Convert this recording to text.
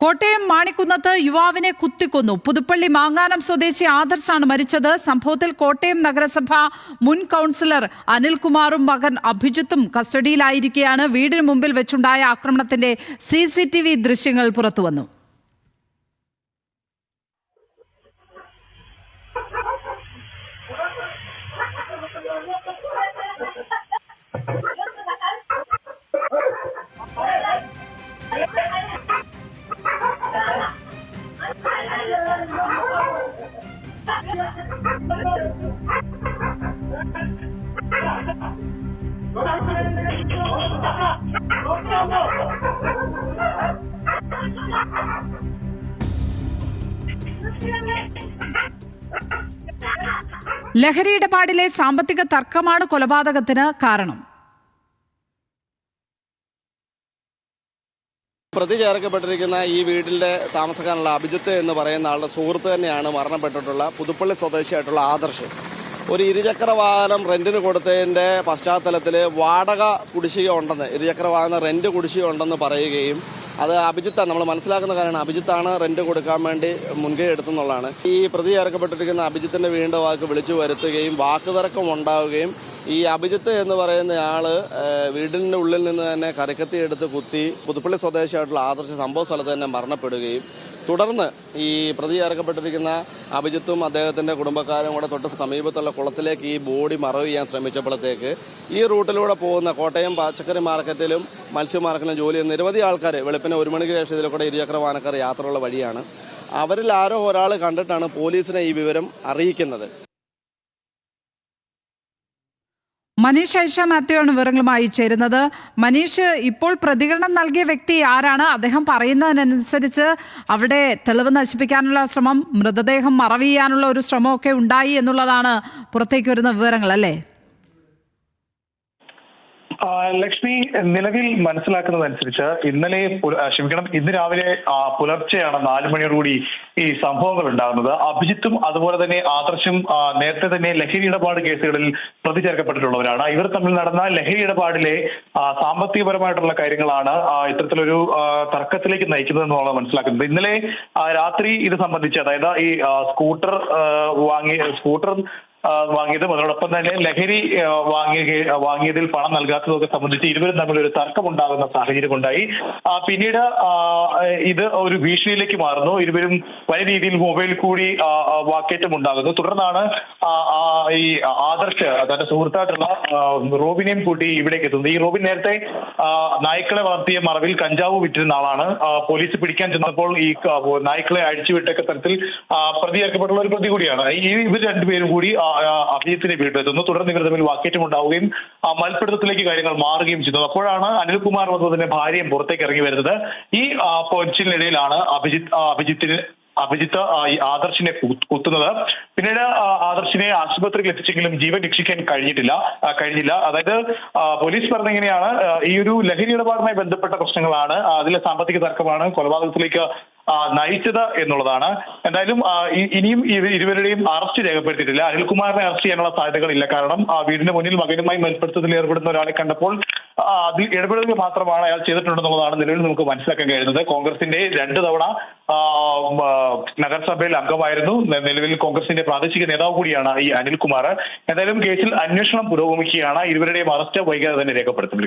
കോട്ടയം മാണിക്കുന്നത്ത് യുവാവിനെ കുത്തിക്കൊന്നു. പുതുപ്പള്ളി മാങ്ങാനം സ്വദേശി ആദർശാണ് മരിച്ചത്. സംഭവത്തിൽ കോട്ടയം നഗരസഭ മുൻ കൗൺസിലർ അനിൽകുമാറും മകൻ അഭിജിത്തും കസ്റ്റഡിയിലായിരിക്കെയാണ്. വീടിന് മുമ്പിൽ വെച്ചുണ്ടായ ആക്രമണത്തിന്റെ CCTV ദൃശ്യങ്ങൾ പുറത്തുവന്നു. ലഹരി ഇടപാടിലെ സാമ്പത്തിക തർക്കമാണ് കൊലപാതകത്തിന് കാരണം. പ്രതി ചേർക്കപ്പെട്ടിരിക്കുന്ന ഈ വീട്ടിലെ താമസക്കാരനുള്ള അഭിജിത്ത് എന്ന് പറയുന്ന ആളുടെ സുഹൃത്ത് തന്നെയാണ് മരണപ്പെട്ടിട്ടുള്ള പുതുപ്പള്ളി സ്വദേശിയായിട്ടുള്ള ആദർശ്. ഒരു ഇരുചക്ര വാഹനം റെന്റിന് കൊടുത്തതിന്റെ പശ്ചാത്തലത്തിൽ വാടക കുടിശ്ശിക ഉണ്ടെന്ന്, ഇരുചക്ര വാഹന റെന്റ് കുടിശ്ശിക ഉണ്ടെന്ന് പറയുകയും അത് അഭിജിത്താണ്, നമ്മൾ മനസ്സിലാക്കുന്ന കാര്യമാണ്, അഭിജിത്താണ് റെന്റ് കൊടുക്കാൻ വേണ്ടി മുൻകൈ എടുത്തെന്നുള്ളതാണ്. ഈ പ്രതി ചേർക്കപ്പെട്ടിരിക്കുന്ന അഭിജിത്തിന്റെ വീടിന്റെ വാക്ക് വിളിച്ചു വരുത്തുകയും വാക്കുതർക്കം ഉണ്ടാവുകയും ഈ അഭിജിത്ത് എന്ന് പറയുന്ന ആള് വീടിന്റെ ഉള്ളിൽ നിന്ന് തന്നെ കരക്കത്തി എടുത്ത് കുത്തി പുതുപ്പള്ളി സ്വദേശിയായിട്ടുള്ള ആദർശ സംഭവ സ്ഥലത്ത് തന്നെ മരണപ്പെടുകയും തുടർന്ന് ഈ പ്രതി ചേർക്കപ്പെട്ടിരിക്കുന്ന അഭിജിത്തും അദ്ദേഹത്തിന്റെ കുടുംബക്കാരും കൂടെ തൊട്ട് സമീപത്തുള്ള കുളത്തിലേക്ക് ഈ ബോഡി മറവ് ചെയ്യാൻ ശ്രമിച്ചപ്പോഴത്തേക്ക് ഈ റൂട്ടിലൂടെ പോകുന്ന കോട്ടയം പച്ചക്കറി മാർക്കറ്റിലും മത്സ്യ മാർക്കറ്റിലും ജോലി ചെയ്യുന്ന നിരവധി ആൾക്കാർ വെളുപ്പിന് 1 മണിക്ക് ശേഷം ഇതിൽ കൂടെ ഇരുചക്ര വാഹനക്കാർ യാത്രയുള്ള വഴിയാണ്. അവരിൽ ആരോ ഒരാൾ കണ്ടിട്ടാണ് പോലീസിനെ ഈ വിവരം അറിയിക്കുന്നത്. മനീഷ് ഐഷ മാത്യു ആണ് വിവരങ്ങളുമായി ചേരുന്നത്. മനീഷ്, ഇപ്പോൾ പ്രതികരണം നൽകിയ വ്യക്തി ആരാണ്? അദ്ദേഹം പറയുന്നതിനനുസരിച്ച് അവിടെ തെളിവ് നശിപ്പിക്കാനുള്ള ശ്രമം, മൃതദേഹം മറവ് ചെയ്യാനുള്ള ഒരു ശ്രമമൊക്കെ ഉണ്ടായി എന്നുള്ളതാണ് പുറത്തേക്ക് വരുന്ന വിവരങ്ങൾ, അല്ലേ? ലക്ഷ്മി, നിലവിൽ മനസ്സിലാക്കുന്നതനുസരിച്ച് ഇന്ന് രാവിലെ പുലർച്ചെയാണ് 4 മണിയോടുകൂടി ഈ സംഭവങ്ങൾ ഉണ്ടാകുന്നത്. അഭിജിത്തും അതുപോലെ തന്നെ ആദർശും നേരത്തെ തന്നെ ലഹരി ഇടപാട് കേസുകളിൽ പ്രതി ചേർക്കപ്പെട്ടിട്ടുള്ളവരാണ്. ഇവർ തമ്മിൽ നടന്ന ലഹരി ഇടപാടിലെ സാമ്പത്തികപരമായിട്ടുള്ള കാര്യങ്ങളാണ് ഇത്തരത്തിലൊരു തർക്കത്തിലേക്ക് നയിക്കുന്നതെന്നാണ് മനസ്സിലാക്കുന്നത്. ഇന്നലെ രാത്രി ഇത് സംബന്ധിച്ച്, അതായത് ഈ സ്കൂട്ടർ വാങ്ങിയതും അതോടൊപ്പം തന്നെ ലഹരി വാങ്ങിയതിൽ പണം നൽകാത്തതൊക്കെ സംബന്ധിച്ച് ഇരുവരും തമ്മിൽ ഒരു തർക്കമുണ്ടാകുന്ന സാഹചര്യം ഉണ്ടായി. പിന്നീട് ഇത് ഒരു ഭീഷണിയിലേക്ക് മാറുന്നു. ഇരുവരും വലിയ രീതിയിൽ മൊബൈൽ കൂടി വാക്കേറ്റം ഉണ്ടാകുന്നു. തുടർന്നാണ് ഈ ആദർശ് തന്റെ സുഹൃത്തായിട്ടുള്ള റോബിനെയും കൂട്ടി ഇവിടേക്ക് എത്തുന്നത്. ഈ റോബിൻ നേരത്തെ നായ്ക്കളെ വളർത്തിയ മറവിൽ കഞ്ചാവ് വിറ്റിരുന്ന ആളാണ്. പോലീസ് പിടിക്കാൻ ചെന്നപ്പോൾ ഈ നായ്ക്കളെ അഴിച്ചുവിട്ടൊക്കെ തരത്തിൽ പ്രതി ചേർക്കപ്പെട്ടുള്ള ഒരു പ്രതി കൂടിയാണ്. ഇവർ രണ്ടുപേരും കൂടി അഭിജിത്തിനെ വീട്ടിലെത്തുന്നു. തുടർന്ന് ഇവർ തമ്മിൽ വാക്കേറ്റം ഉണ്ടാവുകയും മൽപ്പിടുത്തത്തിലേക്ക് കാര്യങ്ങൾ മാറുകയും ചെയ്തു. അപ്പോഴാണ് അനിൽകുമാർ വന്നതിന്റെ ഭാര്യയും പുറത്തേക്ക് ഇറങ്ങി വരുന്നത്. ഈ പൊച്ചിനിടയിലാണ് അഭിജിത്ത് ആദർശിനെ കുത്തുന്നത്. പിന്നീട് ആദർശിനെ ആശുപത്രിയിൽ എത്തിച്ചെങ്കിലും ജീവൻ രക്ഷിക്കാൻ കഴിഞ്ഞില്ല. അതായത് പോലീസ് പറഞ്ഞെങ്ങനെയാണ്, ഈ ഒരു ലഹരി ഇടപാടുമായി ബന്ധപ്പെട്ട പ്രശ്നങ്ങളാണ്, അതിലെ സാമ്പത്തിക തർക്കമാണ് കൊലപാതകത്തിലേക്ക് നയിച്ചത് എന്നുള്ളതാണ്. എന്തായാലും ഇനിയും ഇരുവരുടെയും അറസ്റ്റ് രേഖപ്പെടുത്തിയിട്ടില്ല. അനിൽകുമാറിനെ അറസ്റ്റ് ചെയ്യാനുള്ള സാധ്യതകളില്ല. കാരണം വീടിന് മുന്നിൽ മകനുമായി മൽപ്പിടുത്തത്തിൽ ഏർപ്പെടുന്ന ഒരാളെ കണ്ടപ്പോൾ അതിൽ ഇടപെടുക മാത്രമാണ് അയാൾ ചെയ്തിട്ടുണ്ടെന്നുള്ളതാണ് നിലവിൽ നമുക്ക് മനസ്സിലാക്കാൻ കഴിയുന്നത്. കോൺഗ്രസിന്റെ 2 തവണ നഗരസഭയിൽ അംഗമായിരുന്നു. നിലവിൽ കോൺഗ്രസിന്റെ പ്രാദേശിക നേതാവ് കൂടിയാണ് ഈ അനിൽകുമാർ. എന്തായാലും കേസിൽ അന്വേഷണം പുരോഗമിക്കുകയാണ്. ഇരുവരുടെയും അറസ്റ്റ് വൈകാതെ തന്നെ രേഖപ്പെടുത്തും.